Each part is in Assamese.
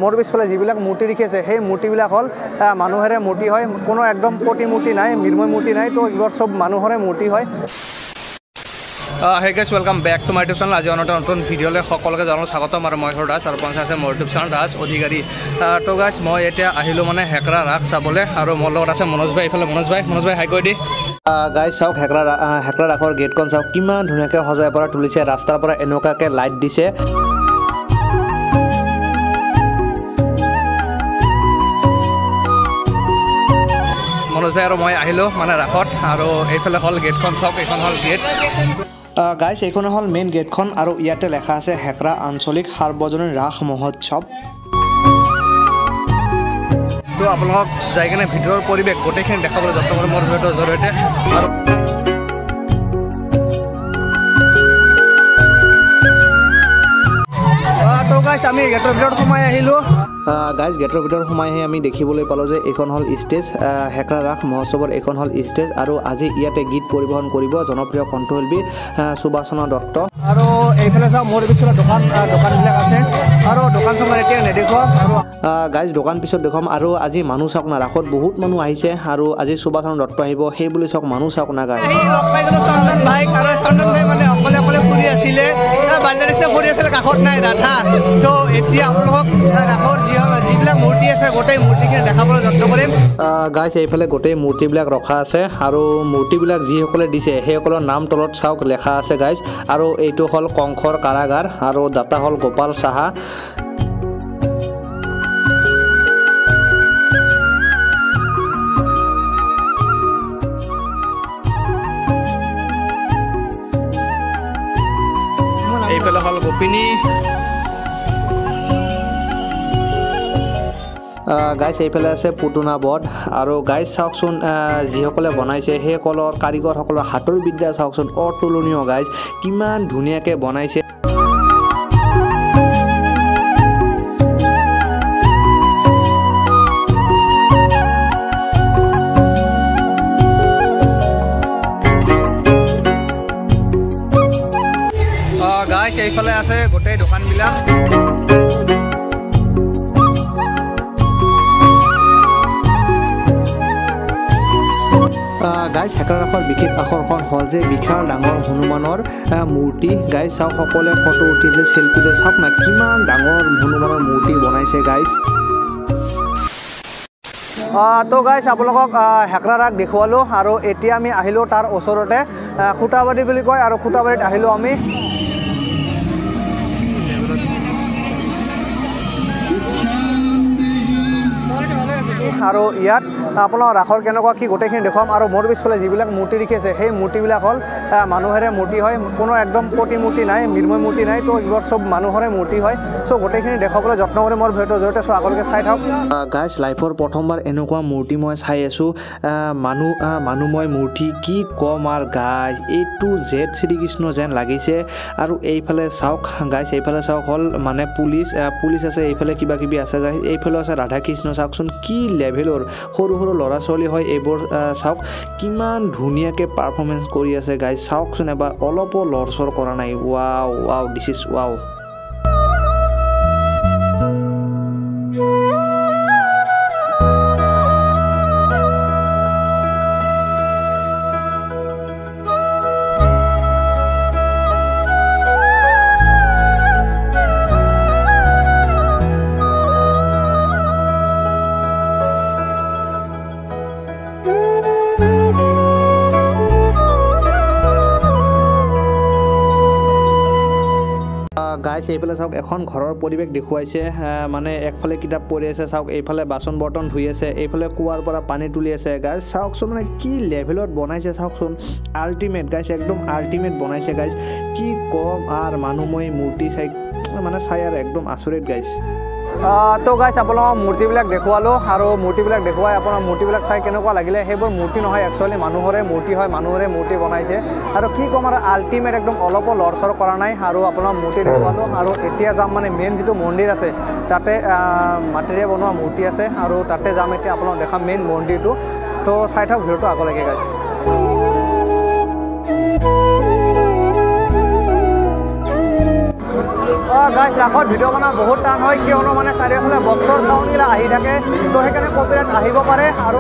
মোৰ পিছফালে যিবিলাক মূৰ্তি দেখিছে সেই মূৰ্তিবিলাক হ'ল মানুহৰে মূৰ্তি হয় কোনো একদম প্ৰতিমূৰ্তি নাই মৃন্ময় মূৰ্তি নাই তো এইবোৰ সব মানুহৰে মূৰ্তি হয় Hey guys, welcome back to my YouTube channel. আজি নতুন ভিডিঅ'লৈ সকলোকে জনালোঁ স্বাগতম আৰু মই হৰ দাস আৰু পঞ্চায়ত মোৰ YouTube channel দাস অধিকাৰী তো গাইছ মই এতিয়া আহিলোঁ মানে হেকৰা ৰাস চাবলৈ আৰু মোৰ লগত আছে মনোজ ভাই এইফালে মনোজ ভাই হাই কৈ দি গাইছ চাওক হেকৰা ৰাসৰ গেটখন চাওক কিমান ধুনীয়াকৈ সজাই পৰা তুলিছে ৰাস্তাৰ পৰা এনেকুৱাকৈ লাইট দিছে মনোজ ভাই আৰু মই আহিলোঁ মানে ৰাসত আৰু এইফালে হ'ল গেটখন চাওক এইখন হ'ল গেট গাইছ এইখন হ'ল মেইন গেটখন আৰু ইয়াতে লেখা আছে হেকৰা আঞ্চলিক সাৰ্বজনীন ৰাস মহোৎসৱ তো আপোনালোকক যাই কিনে ভিতৰৰ পৰিৱেশ গোটেইখিনি দেখাবলৈ যত্ন কৰিম মোৰ ভিডিঅ'ৰ জৰিয়তে আৰু তো গাইছ আমি গেটৰ ভিতৰত সোমাই আহিলোঁ গাইজ গেটৰ ভিতৰত সোমাই আহি আমি দেখিবলৈ পালোঁ যে এইখন হ'ল ষ্টেজ হেকৰা ৰাস মহোৎসৱৰ এইখন হ'ল ষ্টেজ আৰু আজি ইয়াতে গীত পৰিৱেশন কৰিব জনপ্ৰিয় কণ্ঠশিল্পী সুবাসনা দত্ত আৰু এইফালে চাওক মোৰ পিছফালে দোকানবিলাক আছে আৰু দোকান চোকান এতিয়া নেদেখুৱাম আৰু গাইজ দোকান পিছত দেখুৱাম আৰু আজি মানুহ চাওক না ৰাসত বহুত মানুহ আহিছে আৰু আজি সুবাসনা দত্ত আহিব সেই বুলি চাওক মানুহ চাওক না গাইজ চন্দন ভাই মানে অকলে ফুৰি আছিলে বাংলাদেশে ফুৰি আছিলে কাষত নাই ৰাধা তো এতিয়া আপোনালোকক ৰাসৰ যিবিলাক মূৰ্তি আছে গোটেই মূৰ্তিখিনি দেখাবলৈ যত্ন কৰিম গাইছ এইফালে গোটেই মূৰ্তিবিলাক ৰখা আছে আৰু মূৰ্তিবিলাক যিসকলে দিছে সেইসকলৰ নাম তলত চাওক লেখা আছে গাইছ আৰু এইটো হ'ল কংসৰ কাৰাগাৰ আৰু দাতা হ'ল গোপাল সাহা এইফালে হ'ল গোপিনী গাইছ এইফালে আছে পুতনা বধ আৰু গাইছ চাওকচোন যিসকলে বনাইছে সেইসকলৰ কাৰিকৰসকলৰ হাতৰ বিদ্যা চাওকচোন অতুলনীয় গাইছ কিমান ধুনীয়াকৈ বনাইছে গাইছ এইফালে আছে গোটেই দোকানবিলাক গাইছ হেকৰা ৰাসৰ বিশেষ আকৰ্ষণ হ'ল যে বিশাল ডাঙৰ হনুমানৰ মূৰ্তি গাইছ চাওক সকলোৱে ফটো উঠিছে চেলফিতে চাওক না কিমান ডাঙৰ হনুমানৰ মূৰ্তি বনাইছে গাইছ তো গাইছ আপোনালোকক হেকৰা ৰাস দেখুৱালোঁ আৰু এতিয়া আমি আহিলোঁ তাৰ ওচৰতে খুটাবাৰী বুলি কয় আৰু খুটাবাৰীত আহিলোঁ আমি আৰু ইয়াত আপোনাৰ ৰাসৰ কেনেকুৱা কি গোটেইখিনি দেখুৱাম আৰু মোৰ পিছফালে যিবিলাক মূৰ্তি দেখিছে সেই মূৰ্তিবিলাক হ'ল মানুহৰে মূৰ্তি হয় কোনো একদম প্ৰতিমূৰ্তি নাই মৃন্ময় মূৰ্তি নাই তো এইবোৰ চব মানুহৰে মূৰ্তি হয় চ' গোটেইখিনি দেখাবলৈ যত্ন কৰি মোৰ ভিডিঅ'ৰ জৰিয়তে চ' আগলৈকে চাই থাকক গাইছ লাইফৰ প্ৰথমবাৰ এনেকুৱা মূৰ্তি মই চাই আছোঁ মানুহময় মূৰ্তি কি ক'ম আৰু গাইছ এইটো জেড শ্ৰীকৃষ্ণ যেন লাগিছে আৰু এইফালে চাওক গাইছ এইফালে চাওক হ'ল মানে পুলিচ আছে এইফালে কিবা কিবি আছে গাইছ এইফালে আছে ৰাধা কৃষ্ণ চাওকচোন কি লেভেলৰ সৰু ল'ৰা ছোৱালী হয় এইবোৰ চাওক কিমান ধুনীয়াকৈ পাৰফৰ্মেঞ্চ কৰি আছে গাইজ চাওকচোন এবাৰ অলপো লৰচৰ কৰা নাই ৱাও দিছ ইজ ৱাও গাইছ এইফালে চাওক এখন ঘৰৰ পৰিৱেশ দেখুৱাইছে মানে একফালে কিতাপ পঢ়ি আছে চাওক এইফালে বাচন বৰ্তন ধুই আছে এইফালে কুৱাৰ পৰা পানী তুলি আছে গাইছ চাওকচোন মানে কি লেভেলত বনাইছে চাওকচোন আল্টিমেট গাইছ একদম আল্টিমেট বনাইছে গাইছ কি কম আৰু মানুহময় মূৰ্তি চাই মানে চাই আৰু একদম আচৰিত গাইছ তো গাইছ আপোনালোকক মূৰ্তিবিলাক দেখুৱালোঁ আৰু মূৰ্তিবিলাক দেখুৱাই আপোনাৰ মূৰ্তিবিলাক চাই কেনেকুৱা লাগিলে সেইবোৰ মূৰ্তি নহয় একচুৱেলি মানুহৰে মূৰ্তি হয় মানুহৰে মূৰ্তি বনাইছে আৰু কি ক'ম আৰু আল্টিমেট একদম অলপো লৰচৰ কৰা নাই আৰু আপোনাৰ মূৰ্তি দেখুৱালোঁ আৰু এতিয়া যাম মানে মেইন যিটো মন্দিৰ আছে তাতে মাটিৰে বনোৱা মূৰ্তি আছে আৰু তাতে যাম এতিয়া আপোনাক দেখাম মেইন মন্দিৰটো তো চাই থাকক ভিডিঅ'টো আগলৈকে গাইছ গাইজ ৰাসত ভিডিঅ' বনোৱা বহুত টান হয় কিয়নো মানে চাৰিওফালে বক্সৰ চাউণ্ডবিলাক আহি থাকে তো সেইকাৰণে কপিৰাইট আহিব পাৰে আৰু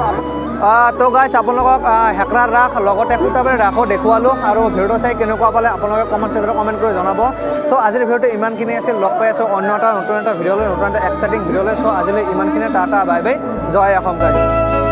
তো গাইজ আপোনালোকক হেকৰাৰ ৰাস লগতে সূতাবাৰীৰ ৰাসো দেখুৱালোঁ আৰু ভিডিঅ'টো চাই কেনেকুৱা পালে আপোনালোকে কমেণ্ট ছেকশ্যনত কমেণ্ট কৰি জনাব তো আজিৰ ভিডিঅ'টো ইমানখিনি আছিল লগ পাই আছোঁ অন্য এটা নতুন এটা ভিডিঅ'লৈ নতুন এটা এক্সাইটিং ভিডিঅ'লৈ চ' আজিলৈ ইমানখিনি টাটা বাই বাই জয় অসম গাইজ